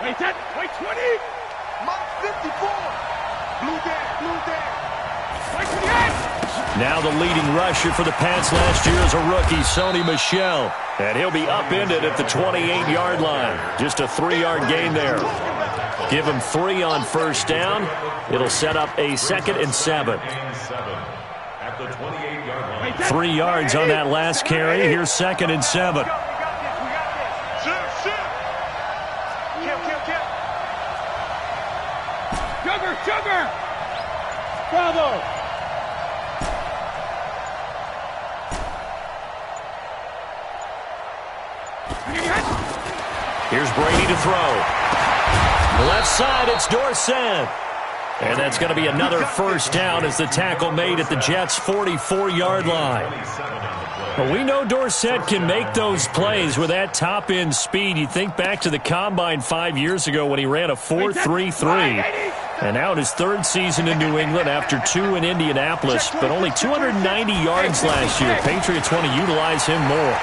Wait 10, wait 20. Mark 54. Blue there. Wait 28. Now the leading rusher for the Pats last year is a rookie, Sony Michel. And he'll be upended at the 28-yard line. Just a 3-yard gain there. Give him 3 on first down. It'll set up a 2nd and 7. 3 yards on that last carry. Here's 2nd and 7. Sugar! Bravo! Here's Brady to throw. Left side, it's Dorsett. And that's going to be another first down as the tackle made at the Jets' 44-yard line. Well, we know Dorsett can make those plays with that top-end speed. You think back to the Combine 5 years ago when he ran a 4.33. And now in his 3rd season in New England after 2 in Indianapolis, but only 290 yards last year. Patriots want to utilize him more.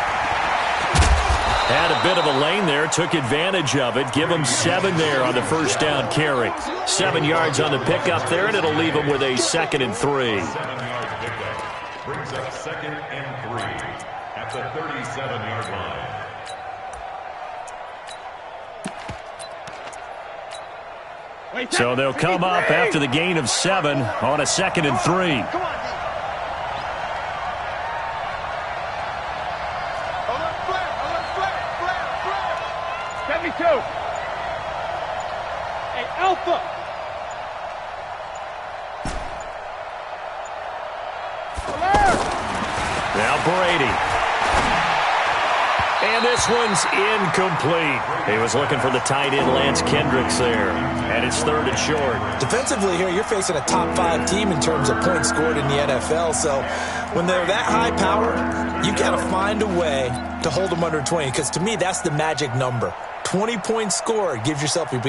Had a bit of a lane there, took advantage of it. Give him 7 there on the first down carry. 7 yards on the pickup there, and it'll leave him with a 2nd and 3. Brings up 2nd and 3 at the 37-yard line. So they'll come up after the gain of 7 on a 2nd and 3. 72. Hey, Alpha. Now Brady. And this one's incomplete. He was looking for the tight end Lance Kendricks there. And it's 3rd and short. Defensively here, you're facing a top 5 team in terms of points scored in the NFL. So when they're that high power, you got to find a way to hold them under 20. Because to me, that's the magic number. 20 points scored, you give yourself your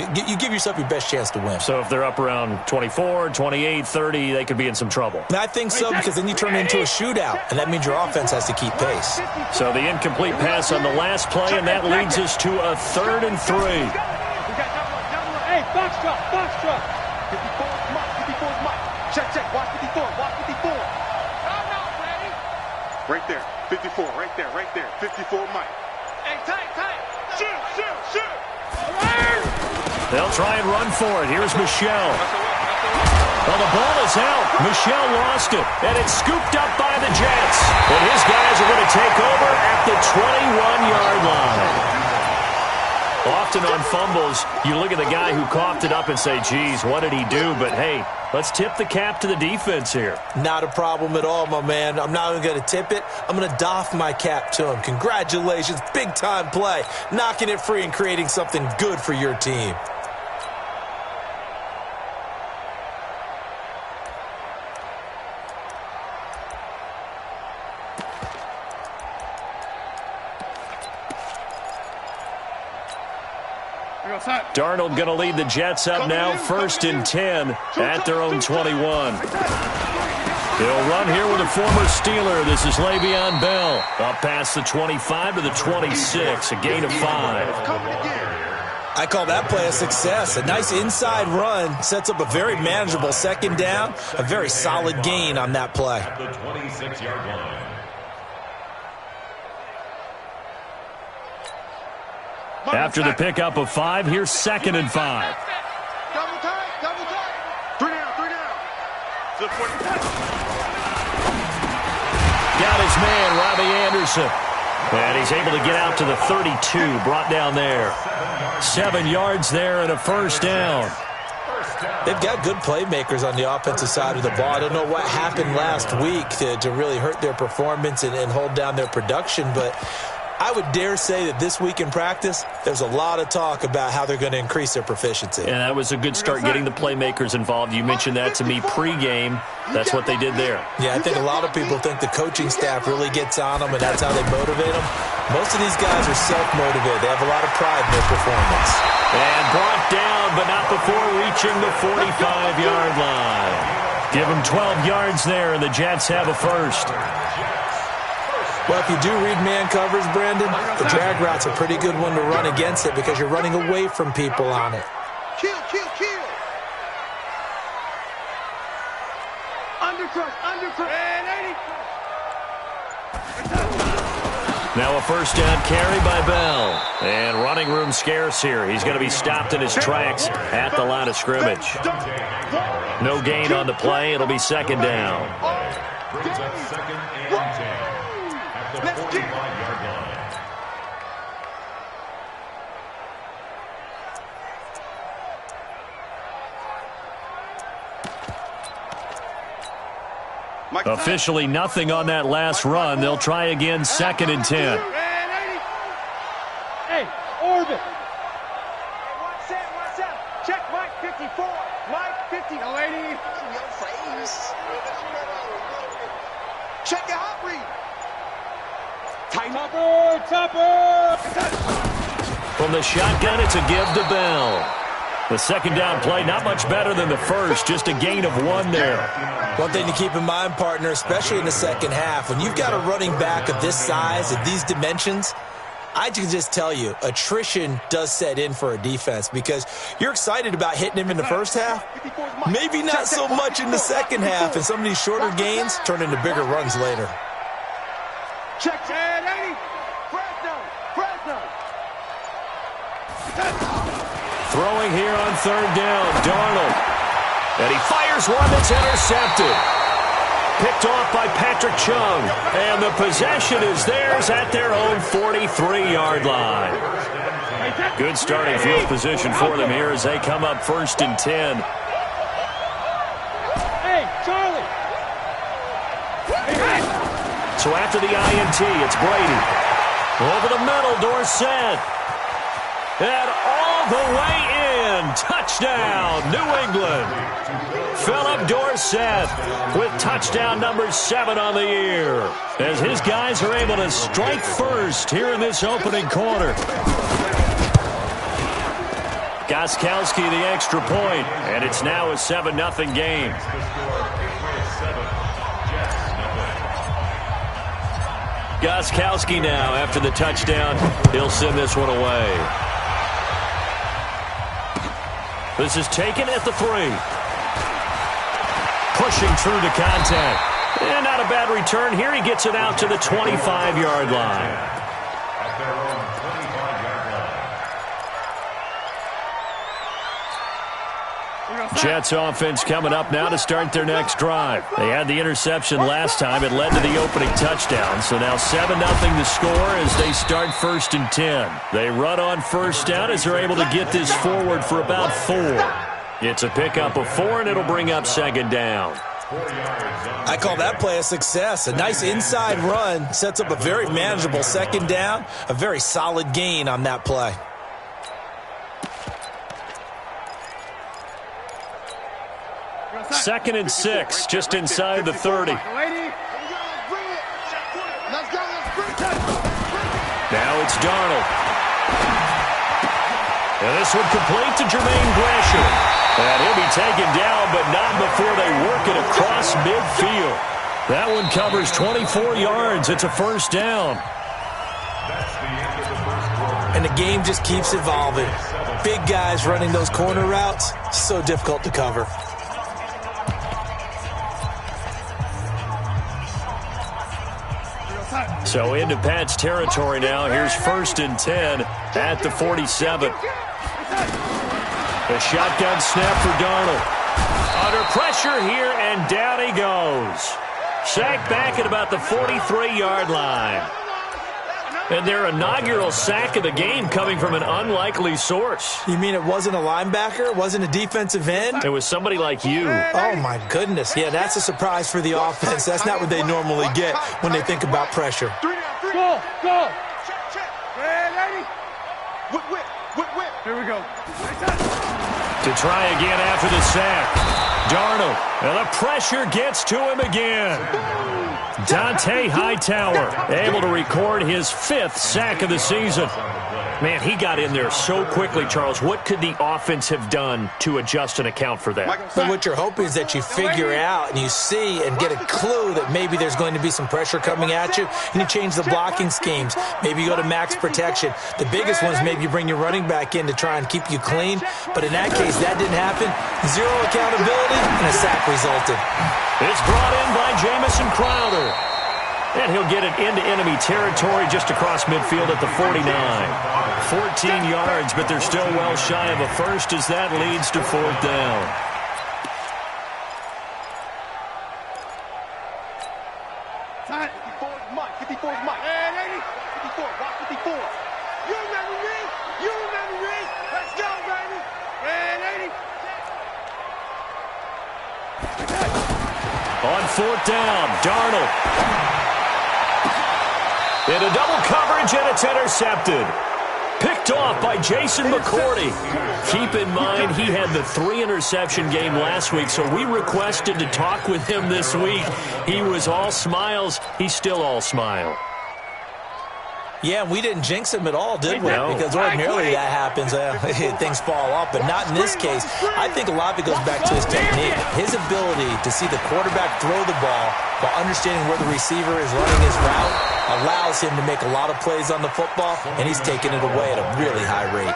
best chance to win. So if they're up around 24, 28, 30, they could be in some trouble. And I think so, because then you turn it into a shootout, and that means your offense has to keep pace. So the incomplete pass on the last play, and that leads us to a 3rd and 3. Hey, box truck. 54 is Mike. Check. Watch 54. Right there. 54, right there. 54 Mike. Hey, tight. Shoot. They'll try and run for it. Here's Michel. Well, the ball is out. Michel lost it, and it's scooped up by the Jets. And his guys are going to take over at the 21-yard line. Often on fumbles, you look at the guy who coughed it up and say, geez, what did he do? But, hey, let's tip the cap to the defense here. Not a problem at all, my man. I'm not even going to tip it. I'm going to doff my cap to him. Congratulations. Big-time play. Knocking it free and creating something good for your team. Darnold going to lead the Jets up now, 1st and 10 at their own 21. He'll run here with a former Steeler. This is Le'Veon Bell. Up past the 25 to the 26, a gain of 5. I call that play a success. A nice inside run sets up a very manageable 2nd down. A very solid gain on that play. At the 26-yard line. After the pickup of 5, here's 2nd and 5. Double tight. 3 down. Got his man, Robbie Anderson. And he's able to get out to the 32, brought down there. 7 yards there and a first down. They've got good playmakers on the offensive side of the ball. I don't know what happened last week to really hurt their performance and hold down their production, but I would dare say that this week in practice, there's a lot of talk about how they're going to increase their proficiency. And that was a good start, getting the playmakers involved. You mentioned that to me pregame. That's what they did there. Yeah, I think a lot of people think the coaching staff really gets on them, and that's how they motivate them. Most of these guys are self-motivated. They have a lot of pride in their performance. And brought down, but not before reaching the 45-yard line. Give them 12 yards there, and the Jets have a first. Well, if you do read man covers, Brandon, the drag route's a pretty good one to run against it because you're running away from people on it. Kill. Undercrush. And 80. Now a first down carry by Bell. And running room scarce here. He's going to be stopped in his tracks at the line of scrimmage. No gain on the play. It'll be second down. Brings up second and 10 at the 45-yard line. Officially nothing on that last run. They'll try again, second and 10. Hey, orbit. Watch out. Check Mike 54. Mike 50. No, 80. In your face. Check your hot read. Topper. From the shotgun, it's a give to Bell. The second down play, not much better than the first, just a gain of 1 there. One thing to keep in mind, partner, especially in the second half, when you've got a running back of this size, of these dimensions, I can just tell you, attrition does set in for a defense because you're excited about hitting him in the first half. Maybe not so much in the second half, and some of these shorter gains turn into bigger runs later. Check 10, 80. Fresno. Throwing here on third down, Darnold. And he fires one that's intercepted. Picked off by Patrick Chung. And the possession is theirs at their own 43-yard line. Good starting field position for them here as they come up first and 10. Hey, Charlie. So after the INT, it's Brady. Over the middle, Dorsett. And all the way in. Touchdown, New England. Philip Dorsett with touchdown number 7 on the year. As his guys are able to strike first here in this opening quarter. Gostkowski the extra point, and it's now a 7-0 game. Gostkowski now after the touchdown. He'll send this one away. This is taken at the 3. Pushing through to contact. And not a bad return. Here he gets it out to the 25-yard line. At their own 25-yard line. Jets offense coming up now to start their next drive. They had the interception last time. It led to the opening touchdown. So now 7-0 the score as they start first and 10. They run on first down as they're able to get this forward for about 4. It's a pickup of 4, and it'll bring up second down. I call that play a success. A nice inside run sets up a very manageable second down. A very solid gain on that play. Second and 6, just inside the 30. Now it's Darnold. And this one complete to Jermaine Gresham. And he'll be taken down, but not before they work it across midfield. That one covers 24 yards. It's a first down. And the game just keeps evolving. Big guys running those corner routes, so difficult to cover. So into Pat's territory now. Here's first and 10 at the 47. A shotgun snap for Darnold. Under pressure here, and down he goes. Sacked back at about the 43-yard line. And their inaugural sack of the game coming from an unlikely source. You mean it wasn't a linebacker? It wasn't a defensive end? It was somebody like you. Oh, my goodness. Yeah, that's a surprise for the offense. That's not what they normally get when they think about pressure. Go. Check. Ready? Whip. Here we go. To try again after the sack. Darnold, and the pressure gets to him again. Dante Hightower able to record his 5th sack of the season. Man, he got in there so quickly, Charles. What could the offense have done to adjust and account for that? But what you're hoping is that you figure out and you see and get a clue that maybe there's going to be some pressure coming at you, and you change the blocking schemes. Maybe you go to max protection. The biggest one is maybe you bring your running back in to try and keep you clean. But in that case, that didn't happen. Zero accountability, and a sack resulted. It's brought in by Jamison Crowder. And he'll get it into enemy territory just across midfield at the 49. 14 yards, but they're still well shy of a first as that leads to 4th down. Time. 54 is Mike. 54 is Mike. And 80. 54. Watch 54. You remember me? You remember me? Let's go, baby. And 80. On 4th down, Darnold. Into double coverage, and it's intercepted. Picked off by Jason McCourty. Keep in mind, he had the 3-interception game last week, so we requested to talk with him this week. He was all smiles. He's still all smile. Yeah, we didn't jinx him at all, did we? No. Because ordinarily that happens, things fall off, but not in this case. I think a lot of it goes back to his technique. His ability to see the quarterback throw the ball while understanding where the receiver is running his route allows him to make a lot of plays on the football, and he's taking it away at a really high rate.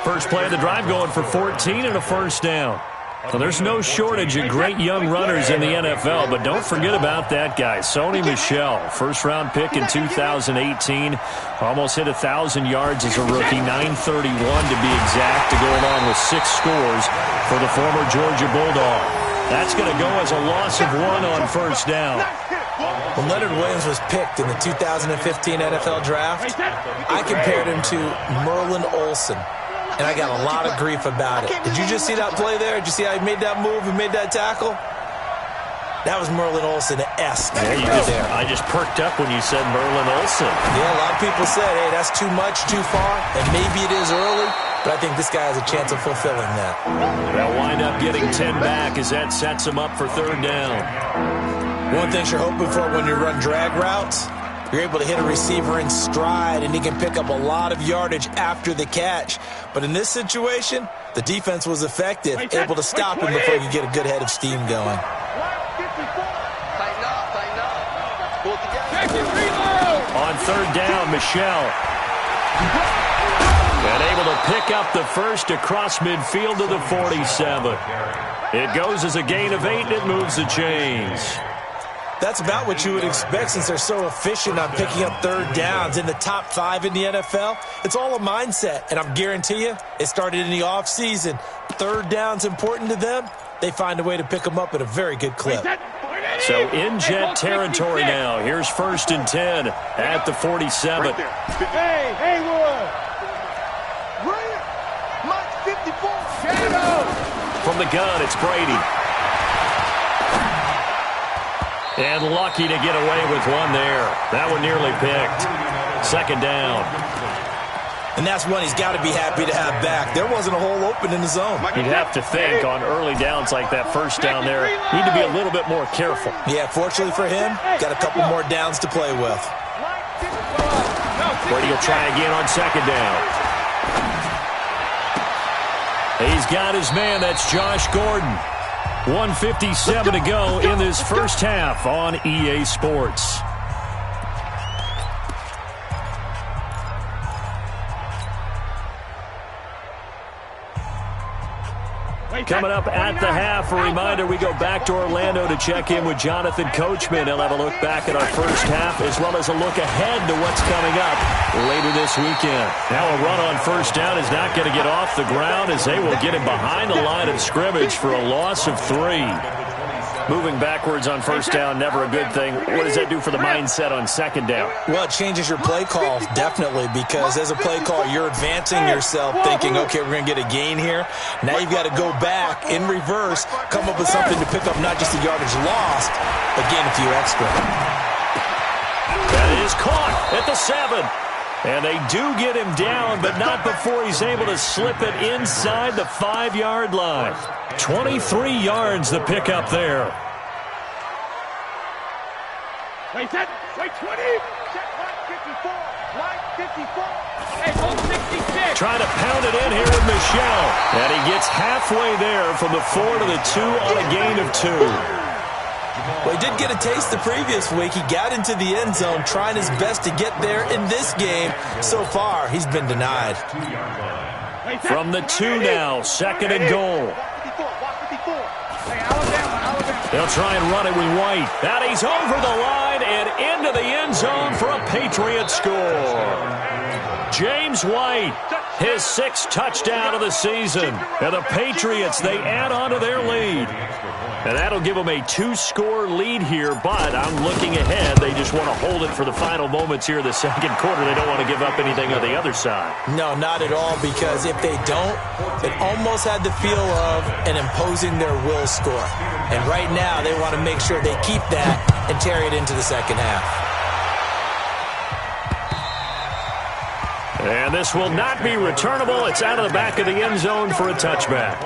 First play of the drive going for 14 and a 1st down. Well, there's no shortage of great young runners in the NFL, but don't forget about that guy, Sony Michel. First-round pick in 2018. Almost hit 1,000 yards as a rookie, 931 to be exact, to go along with 6 scores for the former Georgia Bulldog. That's going to go as a loss of 1 on 1st down. When Leonard Williams was picked in the 2015 NFL Draft, I compared him to Merlin Olsen. And I got a lot of grief about it. Did you just see that play there? Did you see how he made that move and made that tackle? That was Merlin Olsen-esque. Yeah, I just perked up when you said Merlin Olsen. Yeah, a lot of people said, hey, that's too much, too far, and maybe it is early, but I think this guy has a chance of fulfilling that. They'll wind up getting 10 back as that sets him up for 3rd down. One thing you're hoping for when you run drag routes, you're able to hit a receiver in stride, and he can pick up a lot of yardage after the catch. But in this situation, the defense was effective, able to stop him before you get a good head of steam going. On 3rd down, Michel. And able to pick up the first across midfield to the 47. It goes as a gain of 8, and it moves the chains. That's about what you would expect since they're so efficient on picking up 3rd downs in the top 5 in the NFL. It's all a mindset, and I'm guarantee you it started in the offseason. 3rd down's important to them. They find a way to pick them up at a very good clip. So in jet territory now. Here's 1st and 10 at the 47. Right there. Hey, Haywood. Mike 54. Shadow. From the gun, it's Brady. And lucky to get away with one there. That one nearly picked. 2nd down. And that's one he's got to be happy to have back. There wasn't a hole open in the zone. You'd have to think on early downs like that 1st down there, need to be a little bit more careful. Yeah, fortunately for him, got a couple more downs to play with. Brady will try again on 2nd down. He's got his man. That's Josh Gordon. 1:57 to go in this first half on EA Sports. Coming up at the half, a reminder, we go back to Orlando to check in with Jonathan Coachman. He'll have a look back at our first half as well as a look ahead to what's coming up later this weekend. Now a run on 1st down is not going to get off the ground as they will get him behind the line of scrimmage for a loss of 3. Moving backwards on 1st down, never a good thing. What does that do for the mindset on 2nd down? Well, it changes your play call, definitely, because as a play call, you're advancing yourself thinking, okay, we're going to get a gain here. Now you've got to go back in reverse, come up with something to pick up not just the yardage lost, but gain a few extra. That is caught at the 7. And they do get him down, but not before he's able to slip it inside the 5-yard line. 23 yards the pickup there. Wait, set. Wait, 20. Set, line 54. Line 54. Hey, hold 66. Trying to pound it in here with Michel. And he gets halfway there from the 4 to the 2 on a gain of 2. Well, he did get a taste the previous week. He got into the end zone trying his best to get there in this game. So far, he's been denied. From the 2 now, 2nd and goal. They'll try and run it with White. And he's over the line and into the end zone for a Patriot score. James White, his 6th touchdown of the season. And the Patriots, they add on to their lead. And that'll give them a 2-score lead here, but I'm looking ahead. They just want to hold it for the final moments here in the second quarter. They don't want to give up anything on the other side. No, not at all, because if they don't, it almost had the feel of an imposing their will score. And right now, they want to make sure they keep that and carry it into the second half. And this will not be returnable. It's out of the back of the end zone for a touchback.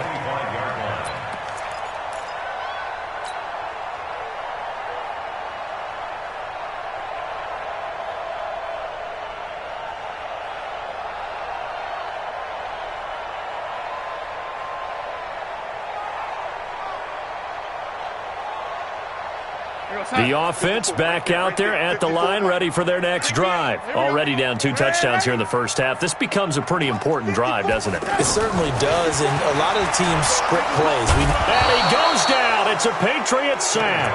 The offense back out there at the line, ready for their next drive. Already down 2 touchdowns here in the first half. This becomes a pretty important drive, doesn't it? It certainly does, and a lot of the teams script plays. And he goes down. It's a Patriot sack.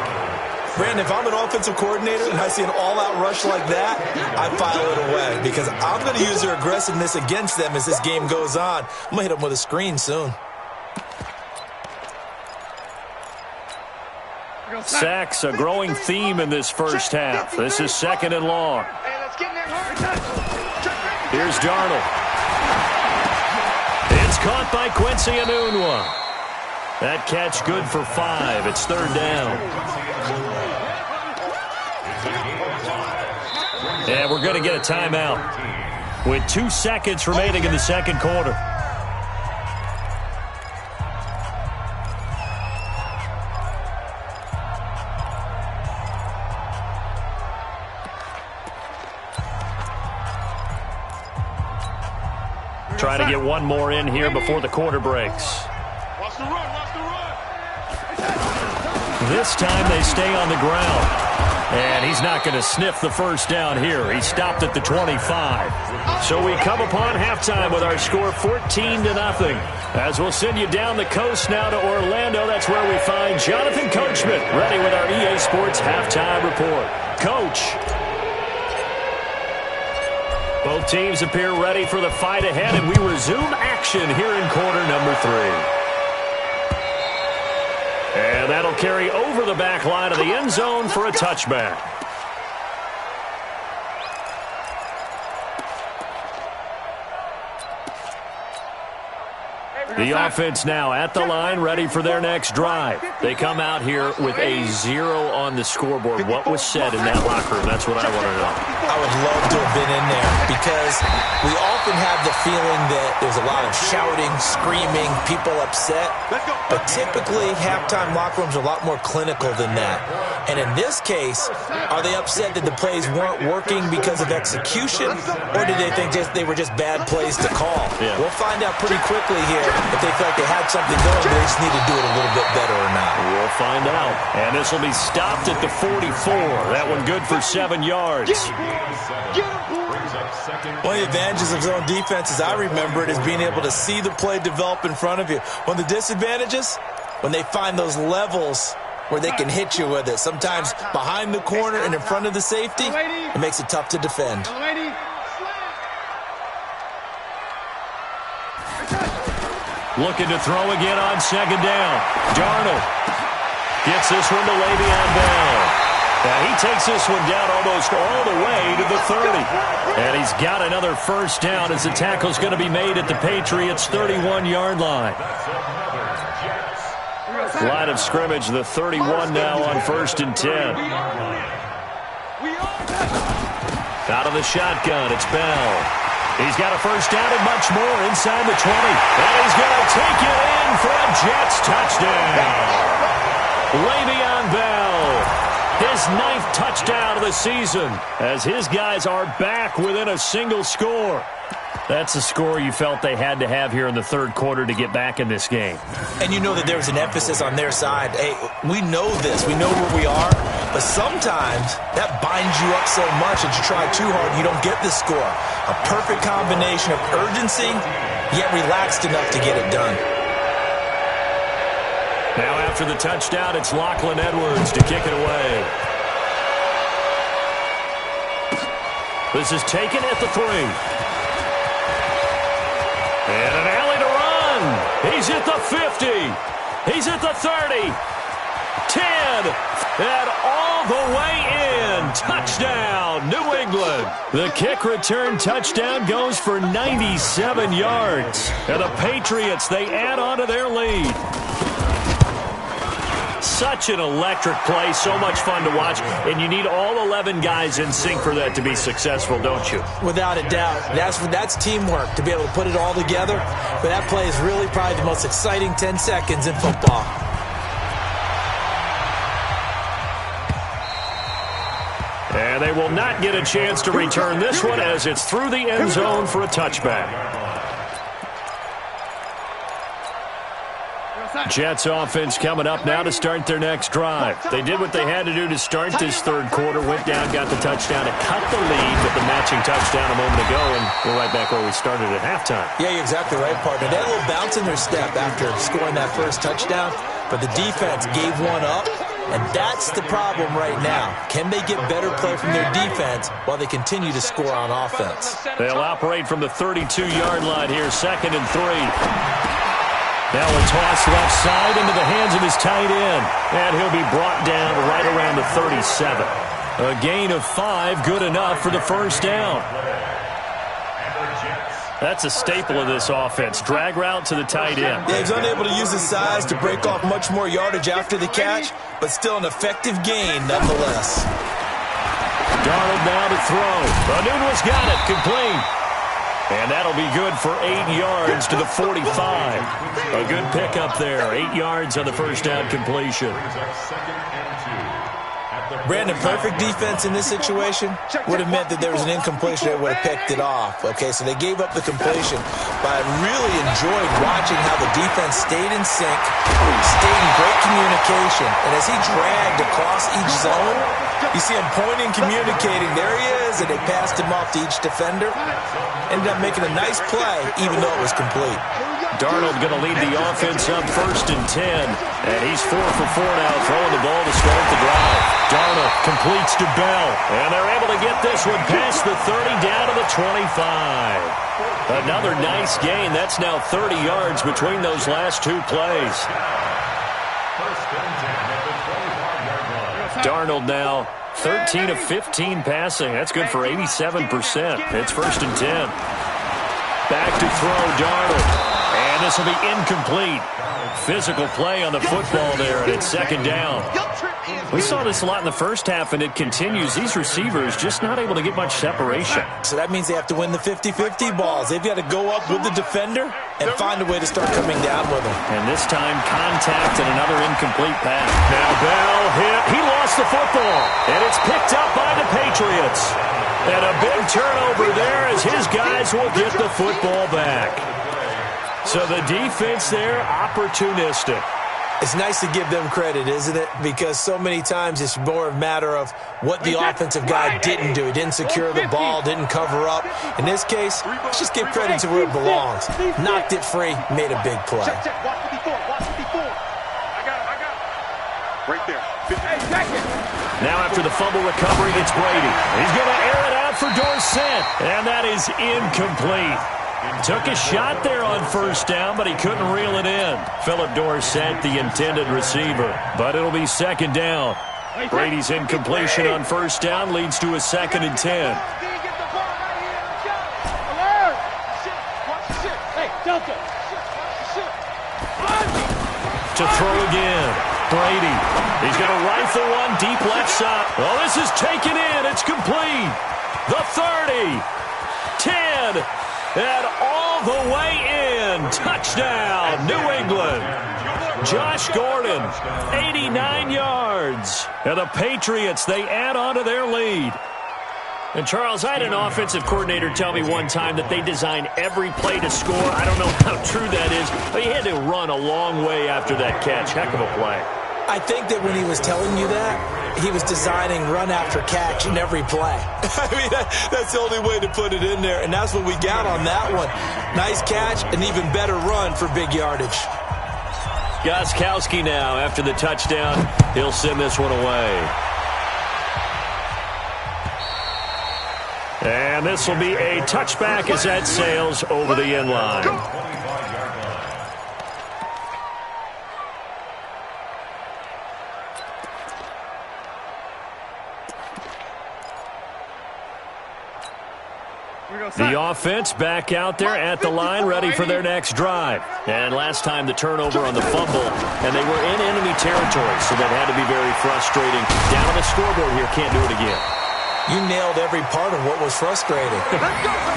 Brandon, if I'm an offensive coordinator and I see an all-out rush like that, I file it away because I'm going to use their aggressiveness against them as this game goes on. I'm going to hit them with a screen soon. Sacks, a growing theme in this first half. This is 2nd and long. Here's Darnold. It's caught by Quincy Enunwa. That catch good for 5. It's 3rd down. And we're going to get a timeout with 2 seconds remaining in the second quarter. Try to get one more in here before the quarter breaks. Watch the run, watch the run. This time they stay on the ground. And he's not going to sniff the first down here. He stopped at the 25. So we come upon halftime with our score 14-0. As we'll send you down the coast now to Orlando. That's where we find Jonathan Coachman ready with our EA Sports halftime report. Coach. Both teams appear ready for the fight ahead, and we resume action here in quarter number 3. And that'll carry over the back line of the end zone for a touchback. The offense now at the line, ready for their next drive. They come out here with a 0 on the scoreboard. What was said in that locker room? That's what I want to know. I would love to have been in there because we often have the feeling that there's a lot of shouting, screaming, people upset. But typically, halftime locker rooms are a lot more clinical than that. And in this case, are they upset that the plays weren't working because of execution, or did they think they were just bad plays to call? Yeah. We'll find out pretty quickly here if they feel like they had something going, but they just need to do it a little bit better or not. We'll find out. And this will be stopped at the 44. That one good for 7 yards. One of the advantages of zone defense, as I remember it, is being able to see the play develop in front of you. One of the disadvantages, when they find those levels where they can hit you with it. Sometimes behind the corner and in front of the safety, it makes it tough to defend. Looking to throw again on 2nd down. Darnold gets this one to Le'Veon Bell. Now he takes this one down almost all the way to the 30. And he's got another first down as the tackle's going to be made at the Patriots' 31-yard line. Line of scrimmage, the 31 now on 1st and 10. Out of the shotgun, it's Bell. He's got a first down and much more inside the 20. And he's going to take it in for a Jets touchdown. Le'Veon Bell, his 9th touchdown of the season, as his guys are back within a single score. That's a score you felt they had to have here in the third quarter to get back in this game. And you know that there was an emphasis on their side. Hey, we know this. We know where we are. But sometimes that binds you up so much that you try too hard, you don't get the score. A perfect combination of urgency, yet relaxed enough to get it done. Now after the touchdown, it's Lachlan Edwards to kick it away. This is taken at the 3. And an alley to run. He's at the 50. He's at the 30. 10. And all the way in. Touchdown, New England. The kick return touchdown goes for 97 yards. And the Patriots, they add on to their lead. Such an electric play, so much fun to watch, and you need all 11 guys in sync for that to be successful, don't you? Without a doubt. That's teamwork, to be able to put it all together. But that play is really probably the most exciting 10 seconds in football. And they will not get a chance to return this one as it's through the end zone for a touchback. Jets offense coming up now to start their next drive. They did what they had to do to start this third quarter, went down, got the touchdown to cut the lead with the matching touchdown a moment ago, and we're right back where we started at halftime. Yeah, you're exactly right, partner. They had a little bounce in their step after scoring that first touchdown, but the defense gave one up, and that's the problem right now. Can they get better play from their defense while they continue to score on offense? They'll operate from the 32-yard line here, 2nd and 3. Now a toss left side into the hands of his tight end. And he'll be brought down right around the 37. A gain of 5, good enough for the first down. That's a staple of this offense. Drag route to the tight end. Yeah, he's unable to use his size to break off much more yardage after the catch, but still an effective gain nonetheless. Darnold now to throw. Anunwa's got it, complete. And that'll be good for 8 yards to the 45. A good pickup there. 8 yards on the first down completion. Brandon, perfect defense in this situation would have meant that there was an incompletion that would have picked it off. Okay, so they gave up the completion. But I really enjoyed watching how the defense stayed in sync, stayed in great communication. And as he dragged across each zone, you see him pointing, communicating. There he is, and they passed him off to each defender. Ended up making a nice play, even though it was complete. Darnold going to lead the offense up 1st and 10. And he's 4 for 4 now, throwing the ball to start the drive. Darnold completes to Bell. And they're able to get this one past the 30 down to the 25. Another nice gain. That's now 30 yards between those last 2 plays. Darnold now 13 of 15 passing. That's good for 87%. It's 1st and 10. Back to throw, Darnold. And this will be incomplete. Physical play on the football there, and it's 2nd down. We saw this a lot in the first half, and it continues. These receivers just not able to get much separation. So that means they have to win the 50-50 balls. They've got to go up with the defender and find a way to start coming down with them. And this time, contact and another incomplete pass. Now Bell hit. He lost the football, and it's picked up by the Patriots. And a big turnover there as his guys will get the football back. So the defense there, opportunistic. It's nice to give them credit, isn't it? Because so many times it's more a matter of what the offensive guy didn't do. He didn't secure the ball, didn't cover up. In this case, let's just give credit to where it belongs. Knocked it free, made a big play. Watch 54. I got it. Right there. Now after the fumble recovery, it's Brady. He's going to air it out for Dorsett. And that is incomplete. Took a shot there on first down, but he couldn't reel it in. Philip Dorsett, the intended receiver. But it'll be 2nd down. Brady's incompletion on first down leads to a 2nd and 10. To throw again. Brady. He's going to rifle one deep left side. Oh, this is taken in. It's complete. The 30. 10, and all the way in. Touchdown, New England. Josh Gordon, 89 yards. And the Patriots, they add on to their lead. And, Charles, I had an offensive coordinator tell me one time that they design every play to score. I don't know how true that is, but he had to run a long way after that catch. Heck of a play. I think that when he was telling you that, he was designing run after catch in every play. I mean, that's the only way to put it in there, and that's what we got on that one. Nice catch, an even better run for big yardage. Gostkowski now, after the touchdown, he'll send this one away. And this will be a touchback as that sails over the end line. The offense back out there at the line, ready for their next drive. And last time the turnover on the fumble, and they were in enemy territory, so that had to be very frustrating. Down on the scoreboard here, can't do it again. You nailed every part of what was frustrating.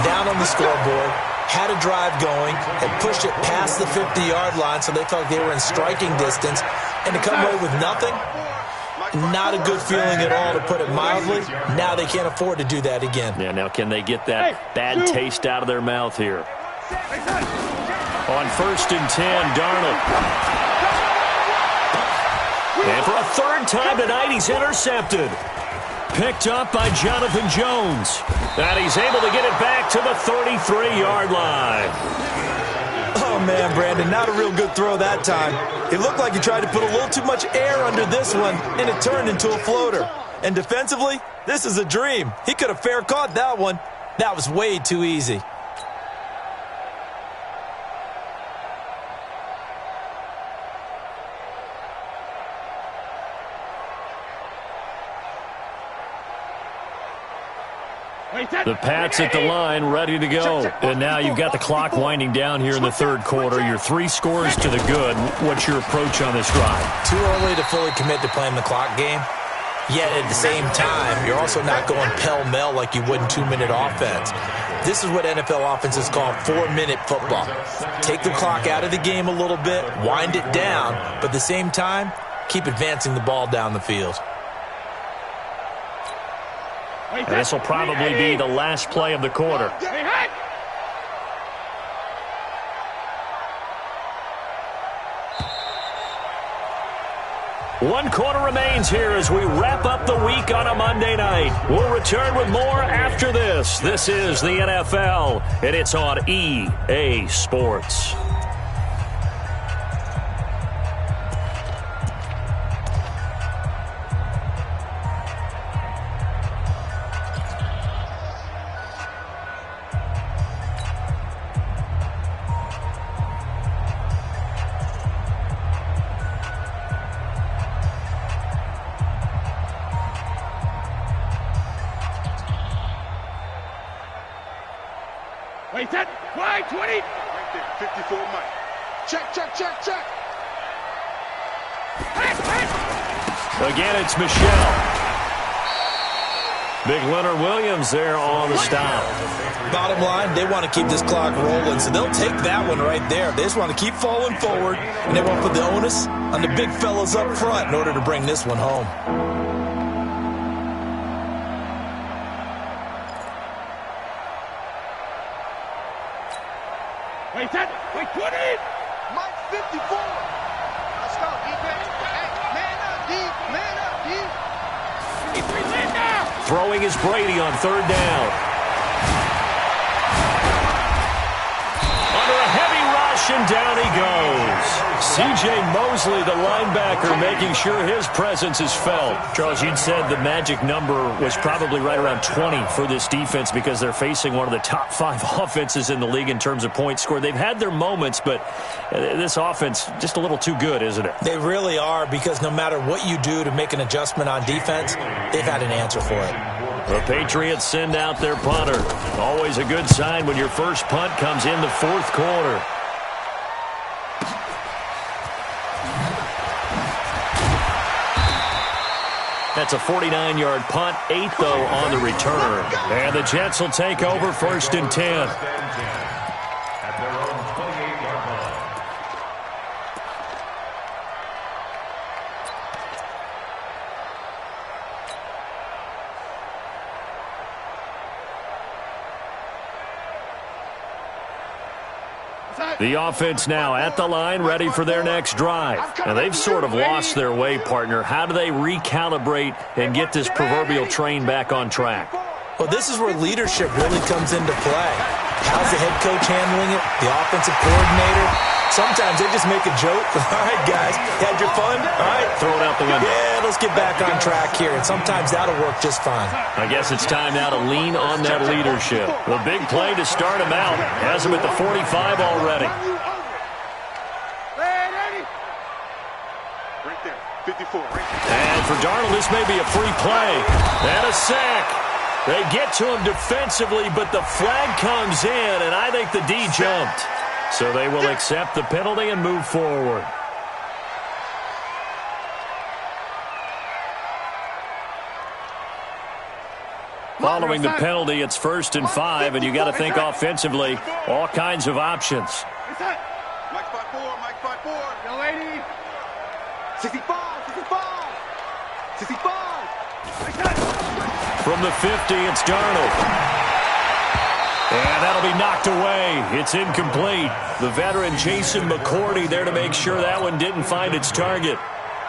Down on the scoreboard, had a drive going, and pushed it past the 50-yard line so they felt they were in striking distance, and to come away with nothing, not a good feeling at all, to put it mildly. Now they can't afford to do that again. Yeah, now can they get that bad taste out of their mouth here? On 1st and 10, Darnold. And for a third time tonight, he's intercepted. Picked up by Jonathan Jones. And he's able to get it back to the 33-yard line. Oh, man, Brandon, not a real good throw that time. It looked like he tried to put a little too much air under this one, and it turned into a floater. And defensively, this is a dream. He could have fair caught that one. That was way too easy. The Pats at the line, ready to go. And now you've got the clock winding down here in the third quarter. You're 3 scores to the good. What's your approach on this drive? Too early to fully commit to playing the clock game. Yet at the same time, you're also not going pell-mell like you would in 2-minute offense. This is what NFL offenses call 4-minute football. Take the clock out of the game a little bit, wind it down, but at the same time, keep advancing the ball down the field. And this will probably be the last play of the quarter. One quarter remains here as we wrap up the week on a Monday night. We'll return with more after this. This is the NFL, and it's on EA Sports. Wait, that wide 20. Right there, 54 Mike. Check. Again, it's Michelle. Big Leonard Williams there on the stop. Bottom line, they want to keep this clock rolling, so they'll take that one right there. They just want to keep falling forward, and they want to put the onus on the big fellas up front in order to bring this one home. Wait, 20. Mike 54. Let's go, defense. Hey, man up, D. He's in now. Throwing is Brady on 3rd down. Under a heavy rush, and down he goes. C.J. Mosley, the linebacker, making sure his presence is felt. Charles, you'd said the magic number was probably right around 20 for this defense because they're facing one of the top 5 offenses in the league in terms of points scored. They've had their moments, but this offense just a little too good, isn't it? They really are, because no matter what you do to make an adjustment on defense, they've had an answer for it. The Patriots send out their punter. Always a good sign when your first punt comes in the 4th quarter. That's a 49-yard punt, 8, though, on the return. And the Jets will take over 1st and 10. At their own 28-yard line. The offense now at the line, ready for their next drive. And they've sort of lost their way, partner. How do they recalibrate and get this proverbial train back on track? Well, this is where leadership really comes into play. How's the head coach handling it? The offensive coordinator? Sometimes they just make a joke. All right, guys, you had your fun? All right. Throw it out the window. Yeah, let's get back on track here. And sometimes that'll work just fine. I guess it's time now to lean on that leadership. The big play to start him out. Has him at the 45 already. Right there. 54. Right there. And for Darnold, this may be a free play. And a sack. They get to him defensively, but the flag comes in, and I think the D jumped. So they will accept the penalty and move forward. Following the penalty, it's 1st and 5, and you got to think offensively, all kinds of options. Mike 5-4. Mike 5-4. Go, lady. 65. 65. 65. From the 50, it's Darnold. And that'll be knocked away. It's incomplete. The veteran Jason McCourty there to make sure that one didn't find its target.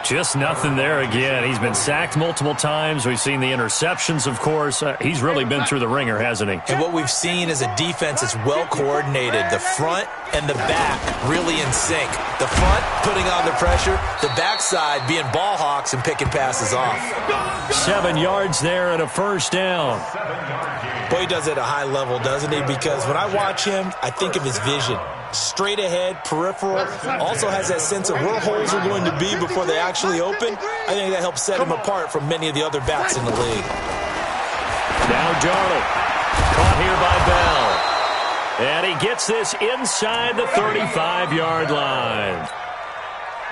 Just nothing there again. He's been sacked multiple times. We've seen the interceptions, of course. He's really been through the ringer, hasn't he? And what we've seen is a defense that's well coordinated. The front and the back really in sync. The front putting on the pressure. The backside being ball hawks and picking passes off. 7 yards there and a 1st down. Boy, he does it at a high level, doesn't he? Because when I watch him, I think of his vision. Straight ahead, peripheral, also has that sense of where holes are going to be before they actually open. I think that helps set him apart from many of the other backs in the league. Now Darnold, caught here by Bell. And he gets this inside the 35-yard line.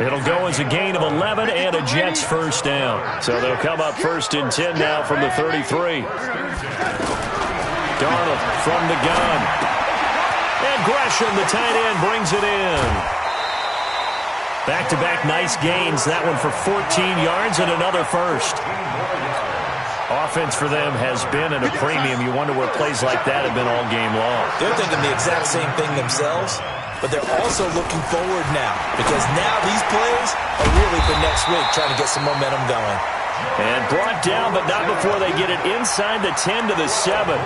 It'll go as a gain of 11 and a Jets 1st down. So they'll come up 1st and 10 now from the 33. Darnold from the gun. And Gresham, the tight end, brings it in. Back-to-back nice gains. That one for 14 yards and another 1st. Offense for them has been at a premium. You wonder where plays like that have been all game long. They're thinking the exact same thing themselves, but they're also looking forward now because now these plays are really for next week, trying to get some momentum going. And brought down, but not before they get it inside the 10 to the 7.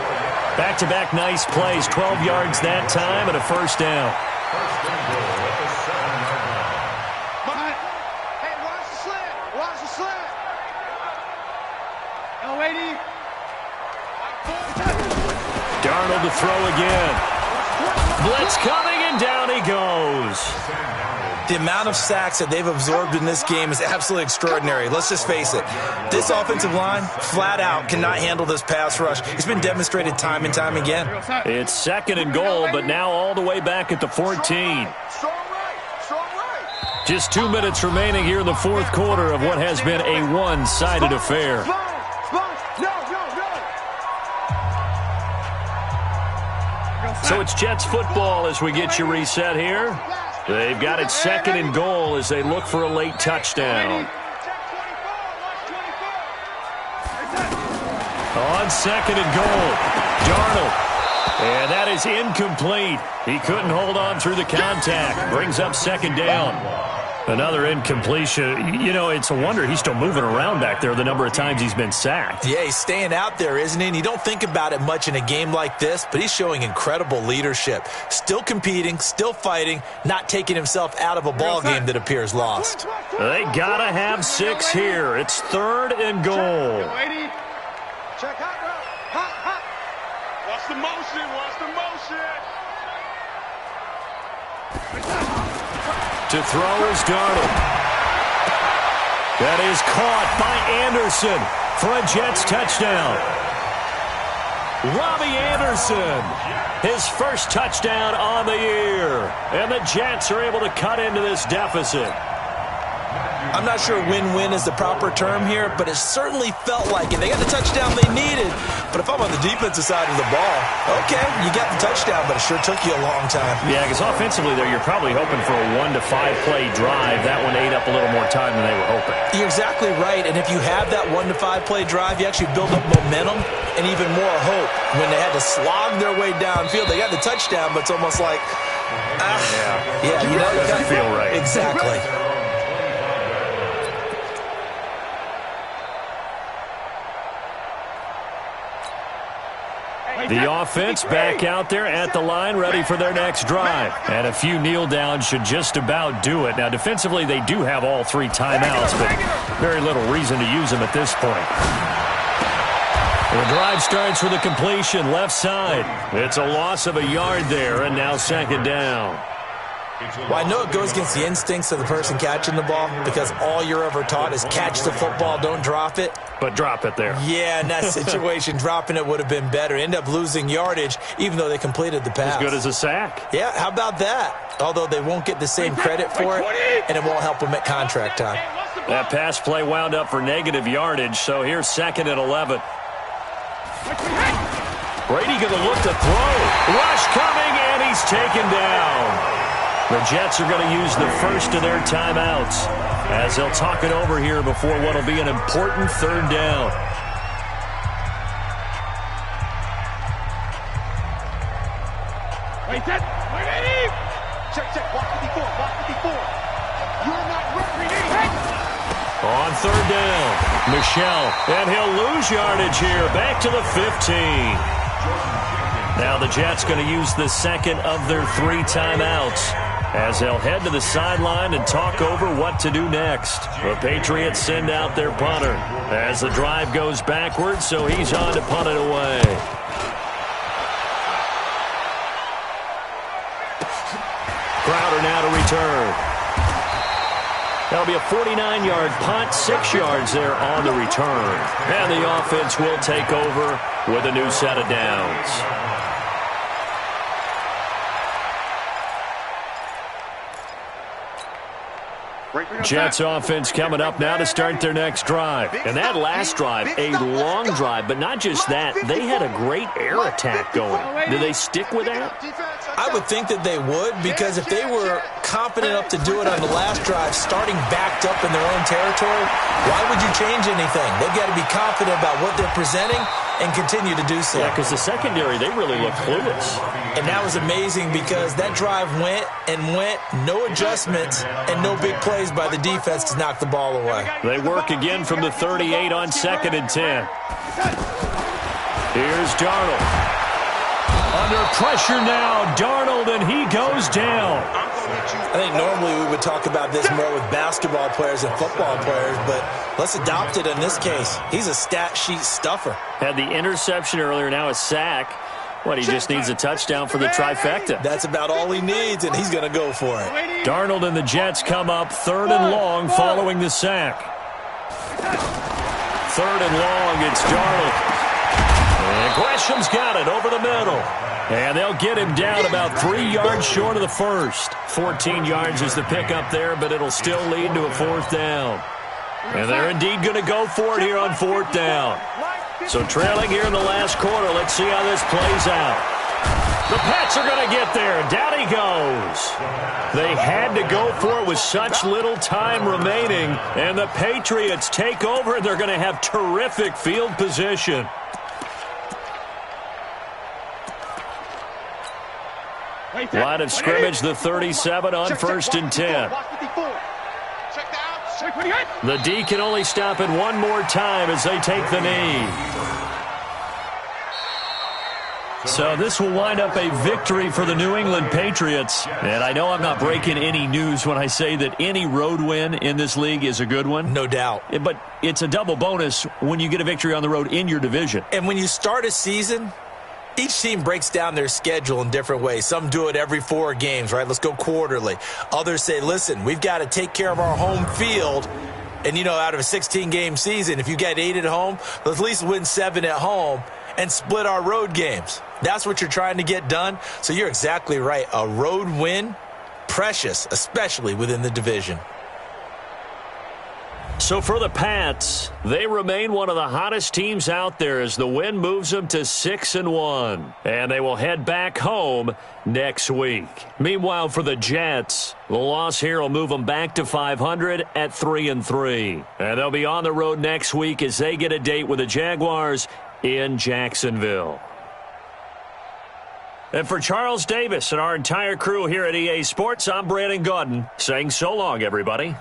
Back-to-back nice plays, 12 yards that time and a 1st down. Hey, watch the slant. Watch the slant. Go, lady. Darnold to throw again. Blitz coming, and down he goes. The amount of sacks that they've absorbed in this game is absolutely extraordinary. Let's just face it. This offensive line, flat out, cannot handle this pass rush. It's been demonstrated time and time again. It's 2nd and goal, but now all the way back at the 14. Strong right. Strong right. Just 2 minutes remaining here in the 4th quarter of what has been a one-sided affair. So it's Jets football as we get you reset here. They've got it 2nd and goal as they look for a late touchdown. On 2nd and goal, Darnold. And that is incomplete. He couldn't hold on through the contact. Brings up 2nd down. Another incompletion. You know, it's a wonder he's still moving around back there the number of times he's been sacked. Yeah, he's staying out there, isn't he? And you don't think about it much in a game like this, but he's showing incredible leadership. Still competing, still fighting, not taking himself out of a ball game that appears lost. They gotta have 6 here. It's 3rd and goal. Check hot, bro. Hot, hot. Watch the motion. Watch the motion. To throw is Darnold. That is caught by Anderson for a Jets touchdown. Robbie Anderson, his 1st touchdown on the year. And the Jets are able to cut into this deficit. I'm not sure win-win is the proper term here, but it certainly felt like it. They got the touchdown they needed, but if I'm on the defensive side of the ball, okay, you got the touchdown, but it sure took you a long time. Yeah, because offensively there, you're probably hoping for a 1 to 5 play drive. That one ate up a little more time than they were hoping. You're exactly right, and if you have that 1 to 5 play drive, you actually build up momentum and even more hope. When they had to slog their way downfield, they got the touchdown, but it's almost like, yeah, you know, it doesn't feel right. Exactly. The offense back out there at the line, ready for their next drive. And a few kneel downs should just about do it. Now, defensively, they do have all 3 timeouts, but very little reason to use them at this point. The drive starts with a completion, left side. It's a loss of a yard there, and now 2nd down. Well, I know it goes against the instincts of the person catching the ball because all you're ever taught is catch the football, don't drop it. But drop it there. Yeah, in that situation, dropping it would have been better. End up losing yardage, even though they completed the pass. As good as a sack. Yeah, how about that? Although they won't get the same credit for it, and it won't help them at contract time. That pass play wound up for negative yardage, so here's 2nd and 11. Brady going to look to throw. Rush coming, and he's taken down. The Jets are going to use the first of their timeouts as they'll talk it over here before what will be an important 3rd down. Wait, set. Wait, check. Block 54. Block 54. You're not ready. On 3rd down, Michel, and he'll lose yardage here. Back to the 15. Now the Jets going to use the 2nd of their 3 timeouts as they'll head to the sideline and talk over what to do next. The Patriots send out their punter as the drive goes backwards, so he's on to punt it away. Crowder now to return. That'll be a 49-yard punt, 6 yards there on the return. And the offense will take over with a new set of downs. Jets offense coming up now to start their next drive. And that last drive, a long drive, but not just that. They had a great air attack going. Do they stick with that? I would think that they would, because if they were confident enough to do it on the last drive, starting backed up in their own territory, why would you change anything? They've got to be confident about what they're presenting and continue to do so. Yeah, because the secondary, they really looked clueless. And that was amazing because that drive went and went, no adjustments and no big plays by the defense to knock the ball away. They work again from the 38 on 2nd and 10. Here's Darnold. Under pressure now, Darnold, and he goes down. I think normally we would talk about this more with basketball players and football players, but let's adopt it in this case. He's a stat sheet stuffer. Had the interception earlier, now a sack. What, he just needs a touchdown for the trifecta. That's about all he needs, and he's going to go for it. Darnold and the Jets come up 3rd and long following the sack. 3rd and long, it's Darnold. And Gresham's got it over the middle. And they'll get him down about 3 yards short of the first. 14 yards is the pickup there, but it'll still lead to a 4th down. And they're indeed going to go for it here on 4th down. So trailing here in the last quarter, let's see how this plays out. The Pats are going to get there. Down he goes. They had to go for it with such little time remaining. And the Patriots take over. They're going to have terrific field position. Line of scrimmage, the 37 on 1st and 10. The D can only stop it one more time as they take the knee. So this will wind up a victory for the New England Patriots. And I know I'm not breaking any news when I say that any road win in this league is a good one. No doubt. But it's a double bonus when you get a victory on the road in your division. And when you start a season, each team breaks down their schedule in different ways. Some do it every 4 games, right? Let's go quarterly. Others say, listen, we've got to take care of our home field. And, you know, out of a 16-game season, if you get 8 at home, let's at least win 7 at home and split our road games. That's what you're trying to get done. So you're exactly right. A road win, precious, especially within the division. So for the Pats, they remain one of the hottest teams out there as the win moves them to 6-1. And they will head back home next week. Meanwhile, for the Jets, the loss here will move them back to 500 at 3-3. And they'll be on the road next week as they get a date with the Jaguars in Jacksonville. And for Charles Davis and our entire crew here at EA Sports, I'm Brandon Gaudin saying so long, everybody.